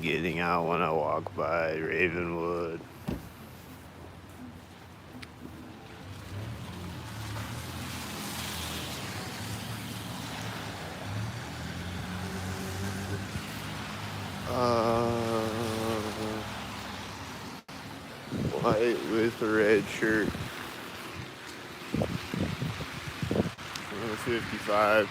getting out when I walk by Ravenwood. White with a red shirt. 55.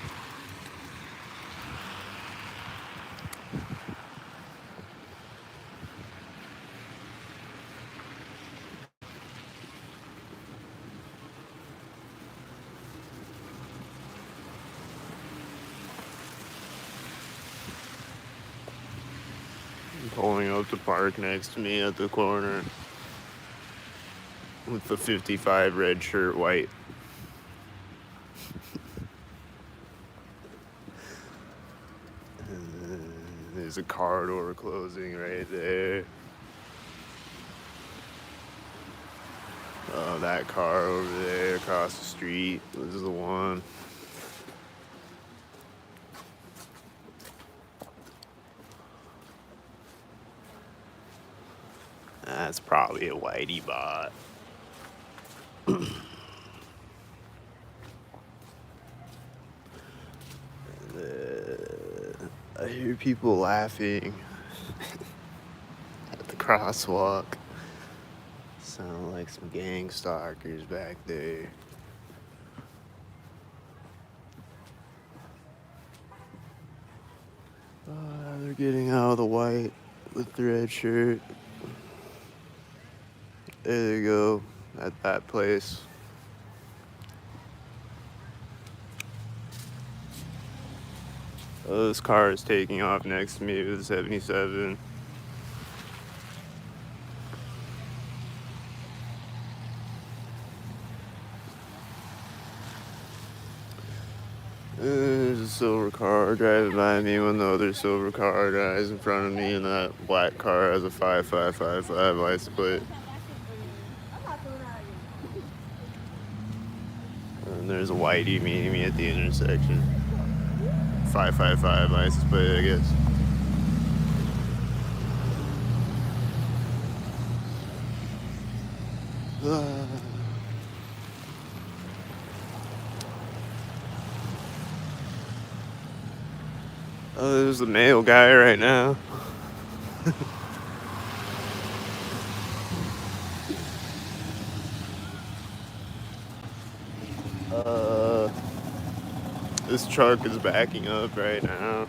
Pulling up to park next to me at the corner with the 55 red shirt white. There's a car door closing right there. That car over there across the street was the one. That's probably a whitey bot. I hear people laughing at the crosswalk. Sound like some gang stalkers back there. They're getting out of the white with the red shirt. There they go, at that place. This car is taking off next to me with a 77. There's a silver car driving by me when the other silver car drives in front of me, and that black car has a 5555 license plate. And there's a whitey meeting me at the intersection. 555 license plate, I guess. Oh, there's the male guy right now. This truck is backing up right now.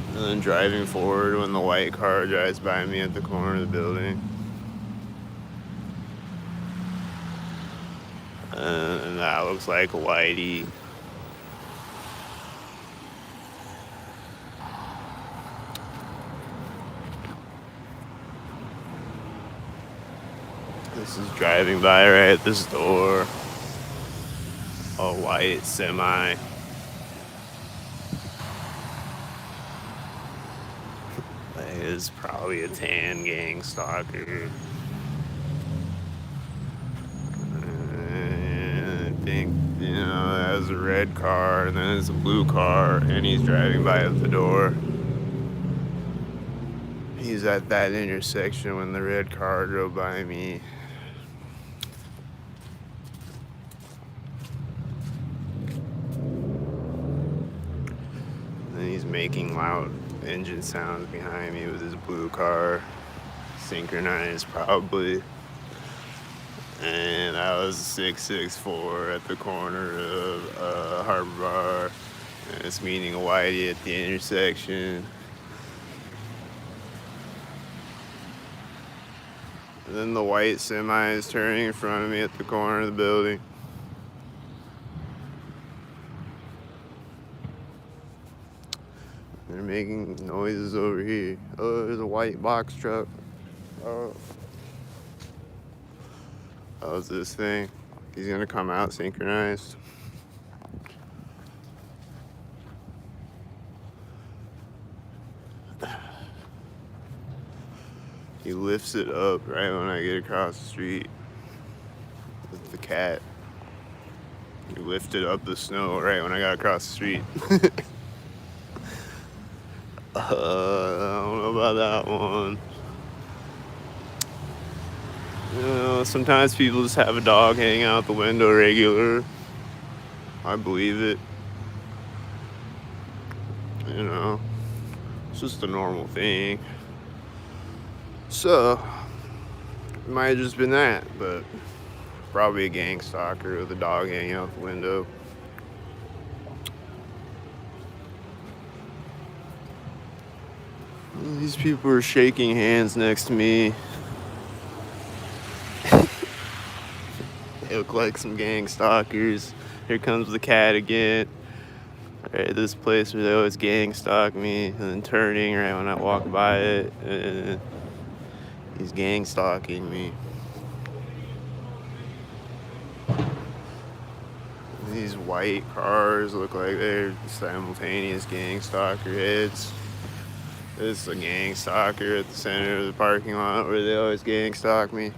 And then driving forward when the white car drives by me at the corner of the building. And that looks like a whitey. This is driving by right at this door. A white semi. That is probably a tan gang stalker. I think, there's a red car and then there's a blue car, and he's driving by at the door. He's at that intersection when the red car drove by me. And he's making loud engine sounds behind me with his blue car, synchronized probably. And I was 664 at the corner of Harbor Bar. And it's meeting a whitey at the intersection. And then the white semi is turning in front of me at the corner of the building. They're making noises over here. Oh, there's a white box truck. Oh. How's this thing? He's gonna come out synchronized. He lifts it up right when I get across the street with the cat. He lifted up the snow right when I got across the street. I don't know about that one. You know, sometimes people just have a dog hanging out the window regular. I believe it. You know, it's just a normal thing. So, it might have just been that, but probably a gang stalker with a dog hanging out the window. These people are shaking hands next to me. They look like some gang stalkers. Here comes the cat again. Right, this place where they always gang stalk me, and then turning right when I walk by it, and he's gang stalking me. These white cars look like they're simultaneous gang stalker heads. This is a gang stalker at the center of the parking lot where they always gang stalk me.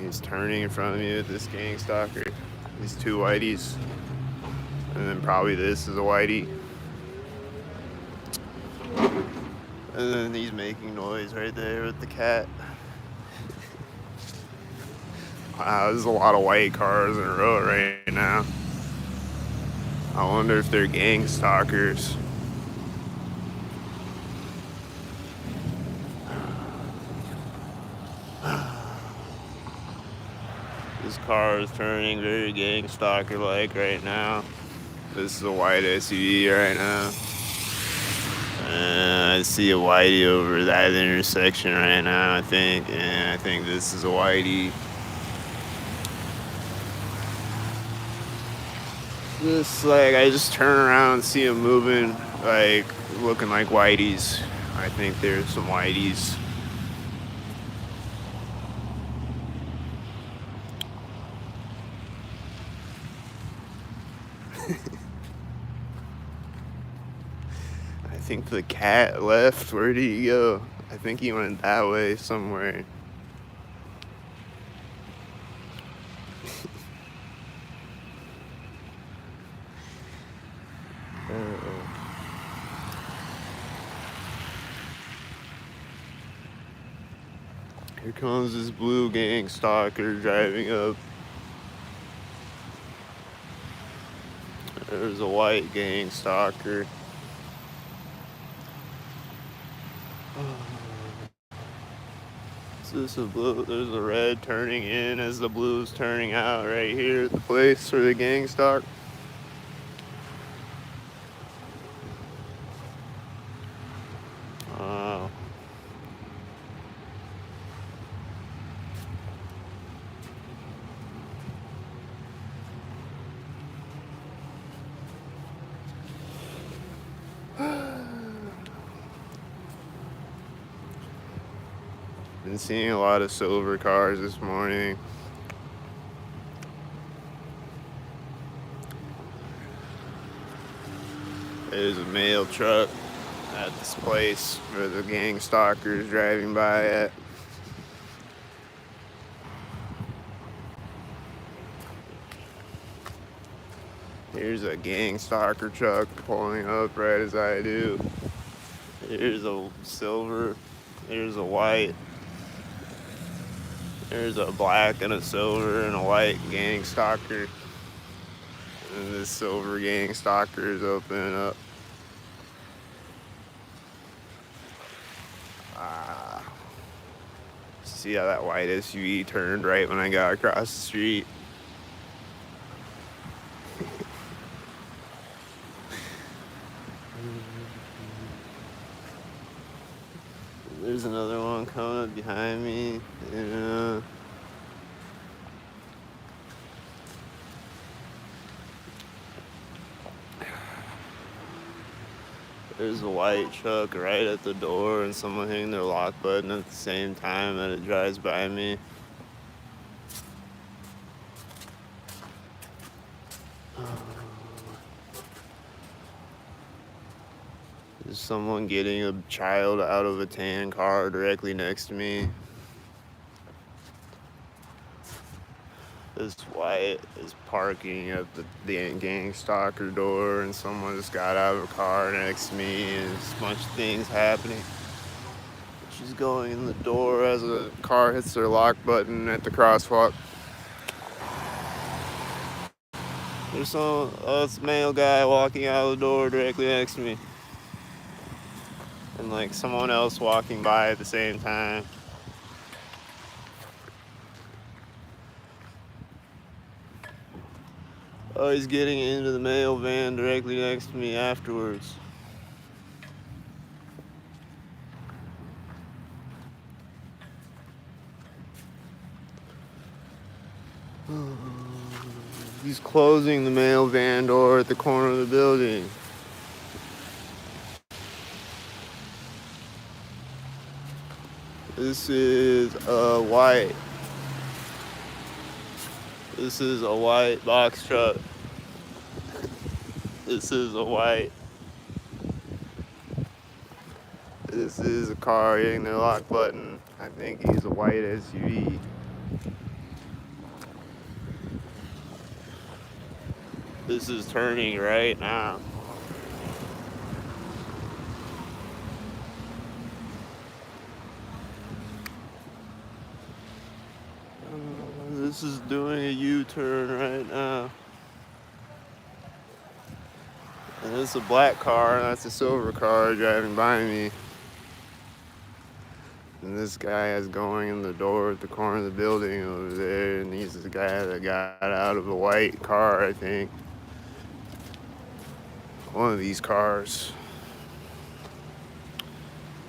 He's turning in front of me with this gang stalker. These two whiteys. And then probably this is a whitey. And then he's making noise right there with the cat. Wow, there's a lot of white cars in a row right now. I wonder if they're gang stalkers. This car is turning very gang stalker like right now. This is a white SUV right now. I see a whitey over that intersection right now, I think. And I think this is a whitey. Just like I just turn around and see them moving, like looking like whiteys. I think there's some whiteys. I think the cat left. Where did he go? I think he went that way somewhere. Here comes this blue gang stalker driving up. There's a white gang stalker. Is this a blue? There's a red turning in as the blue's turning out right here at the place where the gang stalk. Wow. Been seeing a lot of silver cars this morning. There's a mail truck at this place where the gang stalker is driving by at. Here's a gang stalker truck pulling up right as I do. Here's a silver. Here's a white. There's a black and a silver and a white gang stalker. And this silver gang stalker is opening up. See how that white SUV turned right when I got across the street. There's another one coming up behind me. Yeah. There's a white truck right at the door and someone hitting their lock button at the same time that it drives by me. There's someone getting a child out of a tan car directly next to me. This Wyatt is parking at the gang stalker door, and someone just got out of a car next to me, and there's a bunch of things happening. She's going in the door as a car hits their lock button at the crosswalk. There's this male guy walking out of the door directly next to me, and like someone else walking by at the same time. Oh, he's getting into the mail van directly next to me afterwards. He's closing the mail van door at the corner of the building. This is a white box truck. This is a car hitting the lock button. I think he's a white SUV. This is turning right now. This is doing a U-turn right now. And it's a black car, and that's a silver car driving by me. And this guy is going in the door at the corner of the building over there, and he's the guy that got out of a white car, I think. One of these cars.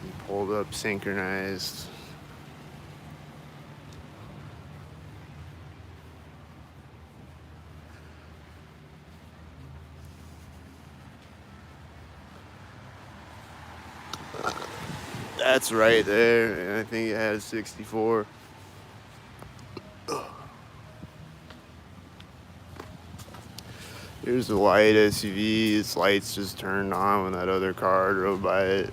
He pulled up synchronized. That's right there, and I think it has 64. Here's the white SUV. Its lights just turned on when that other car drove by it.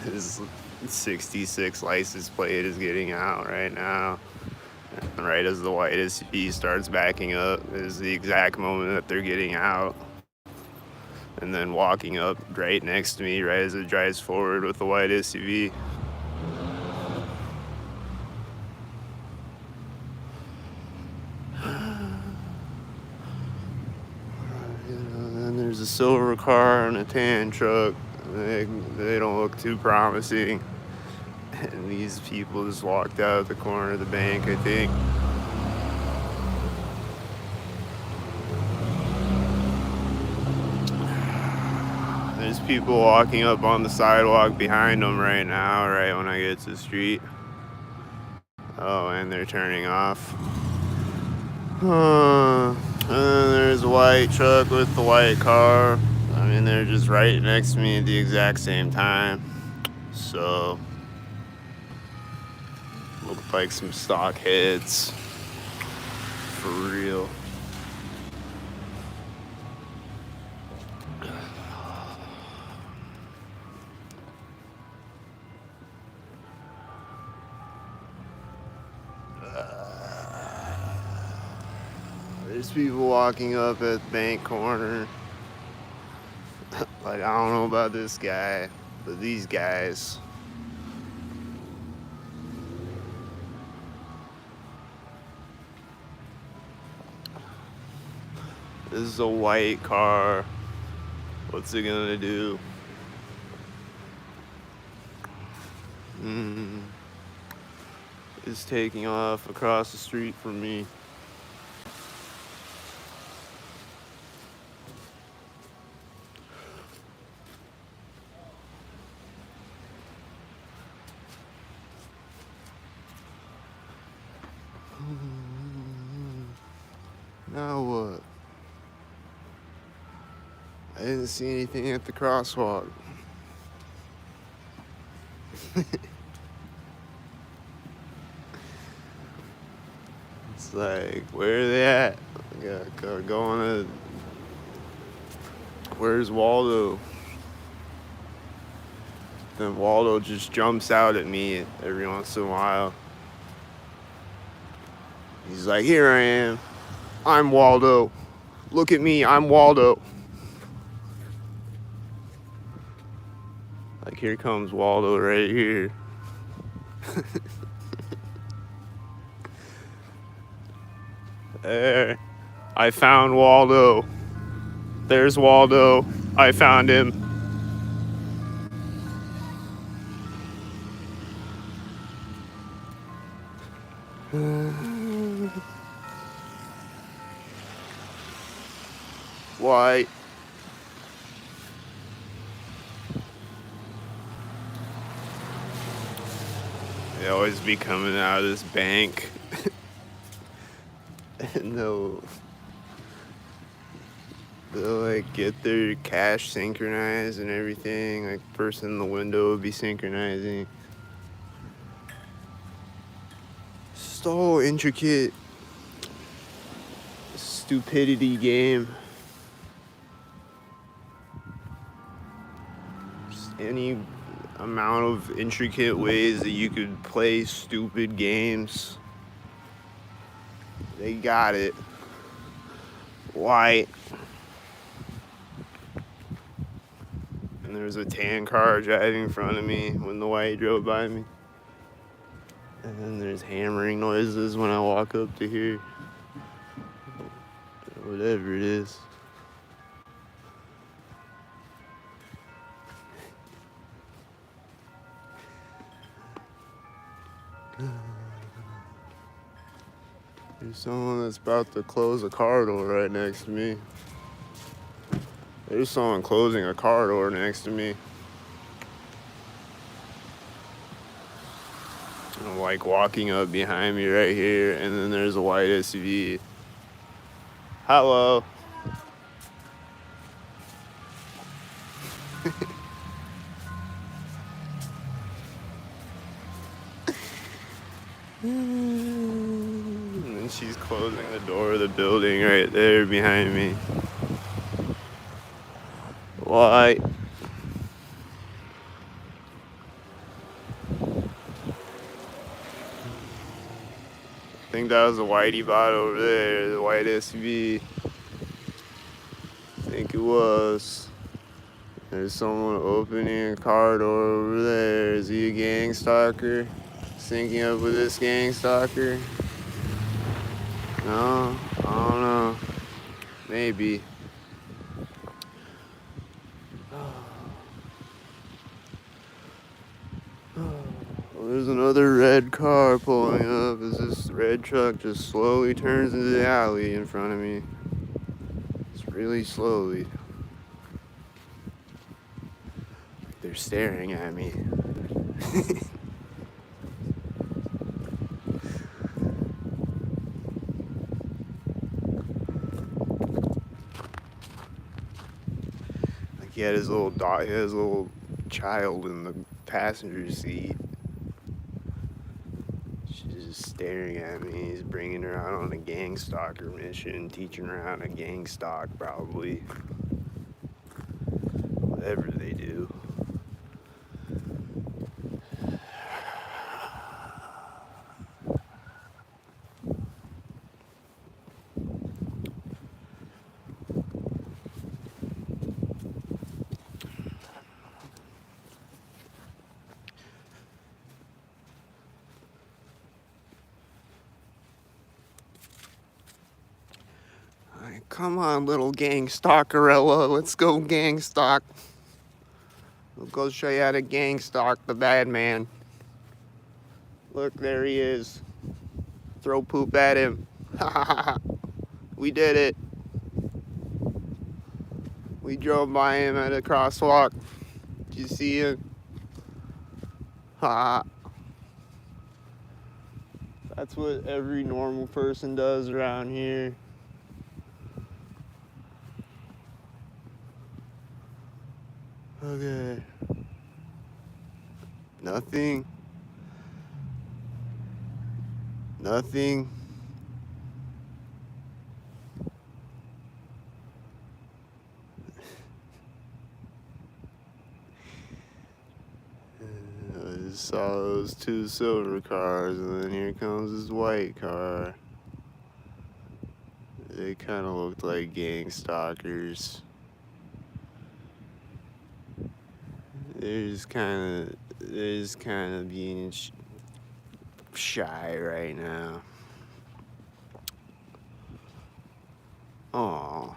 His 66 license plate is getting out right now. And right as the white SUV starts backing up is the exact moment that they're getting out. And then walking up right next to me right as it drives forward with the white SUV. Then there's a silver car and a tan truck. They don't look too promising. And these people just walked out of the corner of the bank, I think. There's people walking up on the sidewalk behind them right now, right when I get to the street. Oh, and they're turning off. And then there's a white truck with the white car. I mean, they're just right next to me at the exact same time. So, look like some stock heads. For real. There's people walking up at the bank corner. Like, I don't know about this guy, but these guys. This is a white car. What's it gonna do? It's taking off across the street from me. Now what? I didn't see anything at the crosswalk. It's like, where are they at? I gotta go on a... Where's Waldo? Then Waldo just jumps out at me every once in a while. He's like, here I am. I'm Waldo. Look at me, I'm Waldo. Like, here comes Waldo right here. There. I found Waldo. There's Waldo. I found him. Why? They always be coming out of this bank. And they'll like get their cash synchronized and everything. Like, the person in the window would be synchronizing. So intricate stupidity game. Just any amount of intricate ways that you could play stupid games, they got it. White. And there was a tan car driving in front of me when the white drove by me. And then there's hammering noises when I walk up to here. Whatever it is. There's someone that's about to close a car door right next to me. There's someone closing a car door next to me. I'm like walking up behind me right here, and then there's a white SUV. Hello. And then she's closing the door of the building right there behind me. Why? I think that was a whitey bot over there, the white SUV. I think it was. There's someone opening a car door over there. Is he a gang stalker? Syncing up with this gang stalker? No, I don't know. Maybe. Well, there's another red car pulling up as this red truck just slowly turns into the alley in front of me. It's really slowly. They're staring at me. Like, he had his little dog, he had his little child in the passenger seat. She's just staring at me. He's bringing her out on a gang stalker mission, teaching her how to gang stalk, probably. Whatever they do. Come on, little gang stalkerella. Let's go gang stalk. We'll go show you how to gang stalk the bad man. Look, there he is. Throw poop at him. We did it. We drove by him at a crosswalk. Did you see him? Ha. That's what every normal person does around here. Okay. Nothing. Nothing. I just saw those two silver cars, and then here comes this white car. They kind of looked like gang stalkers. They're just kind of being shy right now. Aw.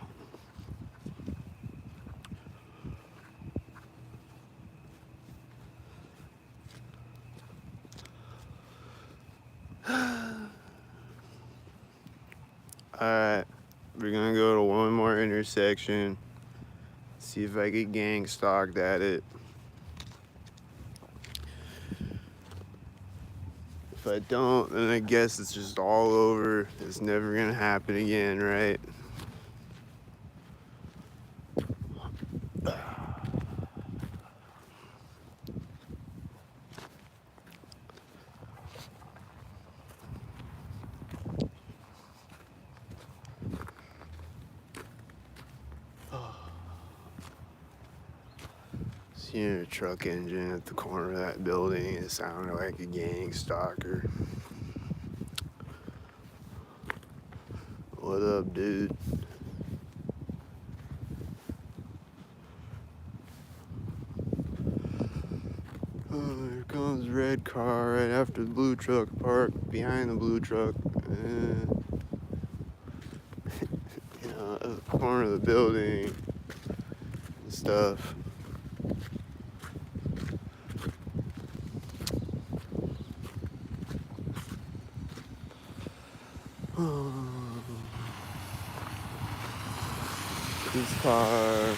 Alright, we're gonna go to one more intersection. See if I get gang stalked at it. If I don't, then I guess it's just all over. It's never gonna happen again, right? Seeing a truck engine at the corner of that building, it sounded like a gang stalker. What up, dude? Oh, here comes the red car right after the blue truck parked behind the blue truck. At the corner of the building and stuff. This car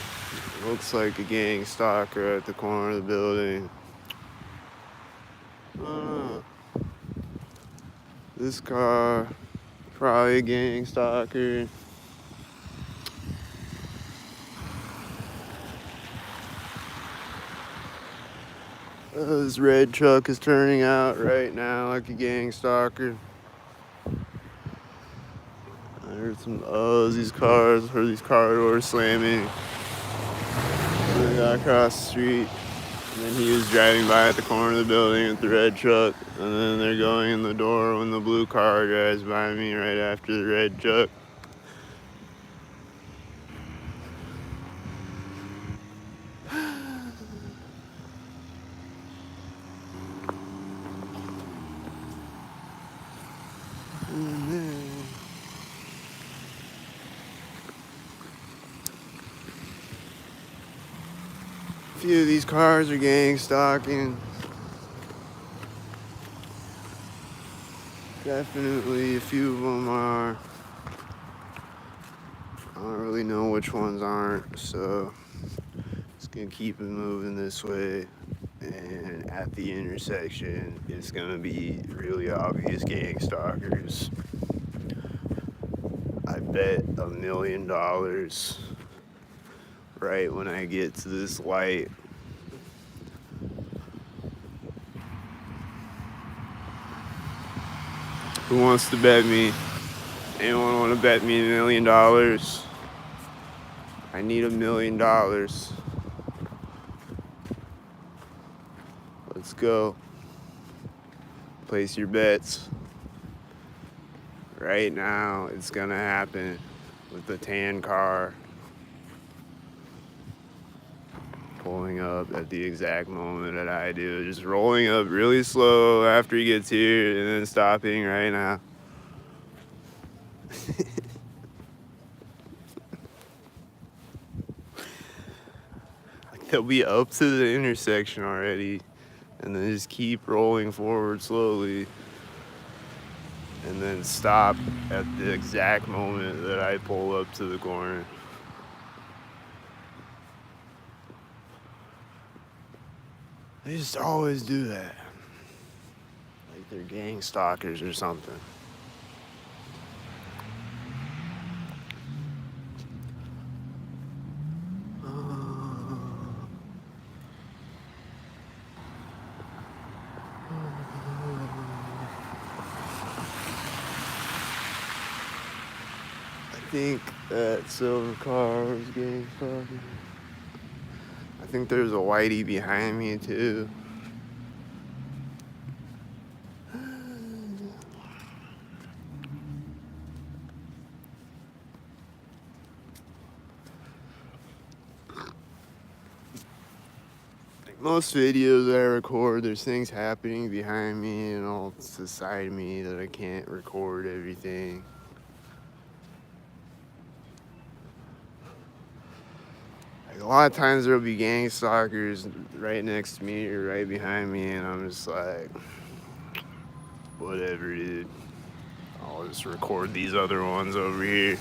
looks like a gang stalker at the corner of the building. This car, probably a gang stalker. This red truck is turning out right now like a gang stalker. I heard some these car doors slamming. And I got across the street. And then he was driving by at the corner of the building with the red truck. And then they're going in the door when the blue car drives by me right after the red truck. A few of these cars are gang stalking. Definitely a few of them are. I don't really know which ones aren't, so just gonna keep it moving this way. And at the intersection, it's gonna be really obvious gang stalkers. I bet $1 million right when I get to this light. Who wants to bet me? Anyone want to bet me $1 million? I need $1 million. Let's go. Place your bets. Right now, it's gonna happen with the tan car pulling up at the exact moment that I do. Just rolling up really slow after he gets here and then stopping right now. They'll be up to the intersection already and then just keep rolling forward slowly and then stop at the exact moment that I pull up to the corner. They just always do that. Like they're gang stalkers or something. I think that silver car was gang stalking. I think there's a whitey behind me too. most videos that I record, there's things happening behind me and all to the side of me that I can't record everything. Like a lot of times there'll be gang stalkers right next to me or right behind me, and I'm just like, whatever, dude. I'll just record these other ones over here.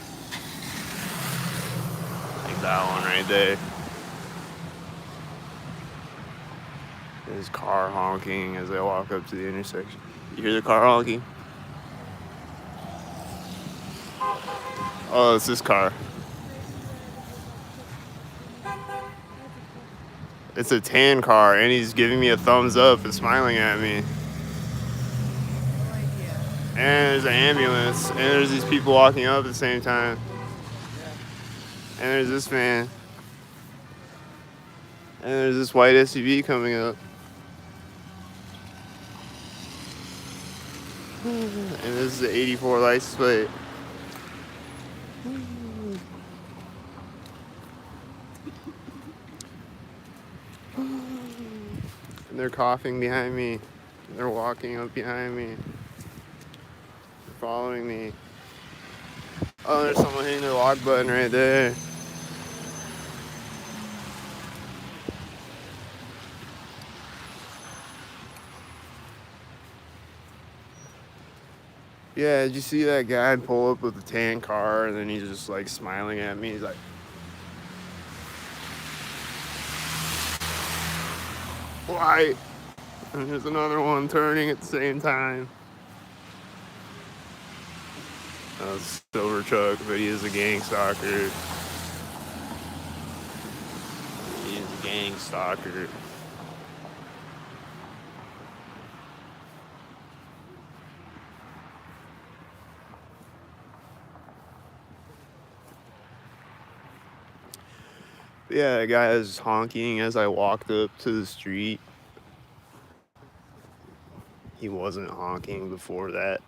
Like that one right there. There's car honking as I walk up to the intersection. You hear the car honking? Oh, it's this car. It's a tan car, and he's giving me a thumbs up and smiling at me. And there's an ambulance, and there's these people walking up at the same time. And there's this man. And there's this white SUV coming up. And this is the 84 license plate. And they're coughing behind me. They're walking up behind me. They're following me. Oh, there's someone hitting the lock button right there. Yeah, did you see that guy pull up with a tan car and then he's just like smiling at me? He's like, why? And there's another one turning at the same time. Silver truck, but he is a gang stalker. He is a gang stalker. Yeah, the guy was honking as I walked up to the street. He wasn't honking before that.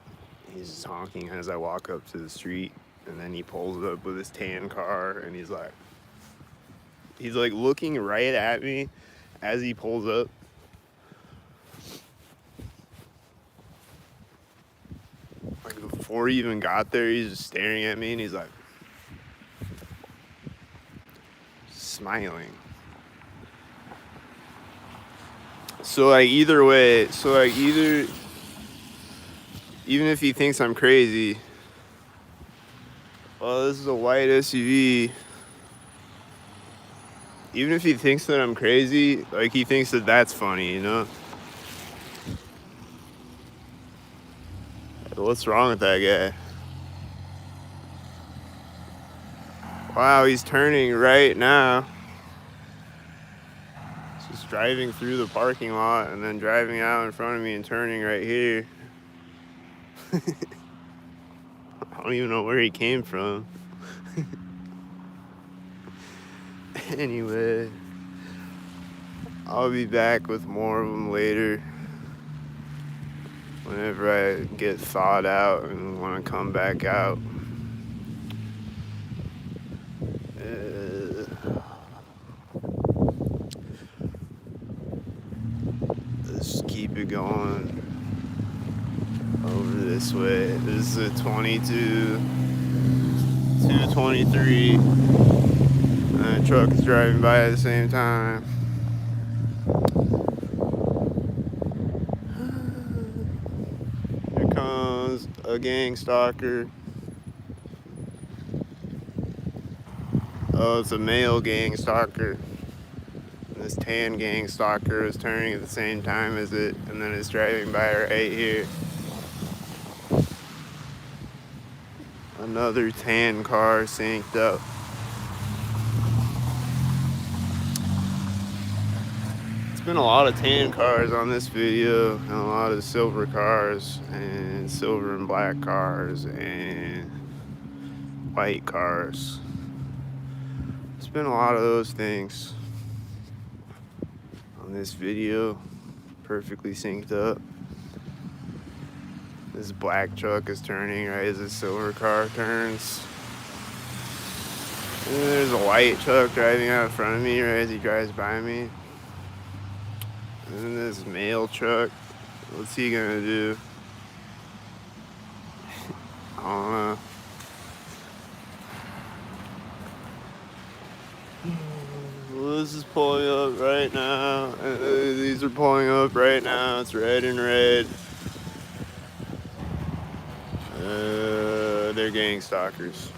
He's just honking as I walk up to the street, and then he pulls up with his tan car, and he's like looking right at me as he pulls up. Like before he even got there, he's just staring at me, and he's like smiling. So like either way, even if he thinks I'm crazy, well, this is a white SUV. Even if he thinks that I'm crazy, like he thinks that that's funny, you know? What's wrong with that guy? Wow, he's turning right now. He's just driving through the parking lot and then driving out in front of me and turning right here. I don't even know where he came from. Anyway, I'll be back with more of them later. Whenever I get thawed out and want to come back out. Let's keep it going over this way. This is a 223. And a truck is driving by at the same time. Here comes a gang stalker. Oh, it's a male gang stalker. This tan gang stalker is turning at the same time as it, and then it's driving by right here. Another tan car synced up. It's been a lot of tan cars on this video, and a lot of silver cars, and silver and black cars, and white cars. It's been a lot of those things on this video, perfectly synced up. This black truck is turning right as the silver car turns. And there's a white truck driving out in front of me right as he drives by me. And this mail truck, what's he gonna do? I don't know. Well, this is pulling up right now. These are pulling up right now. It's red and red. They're gang stalkers.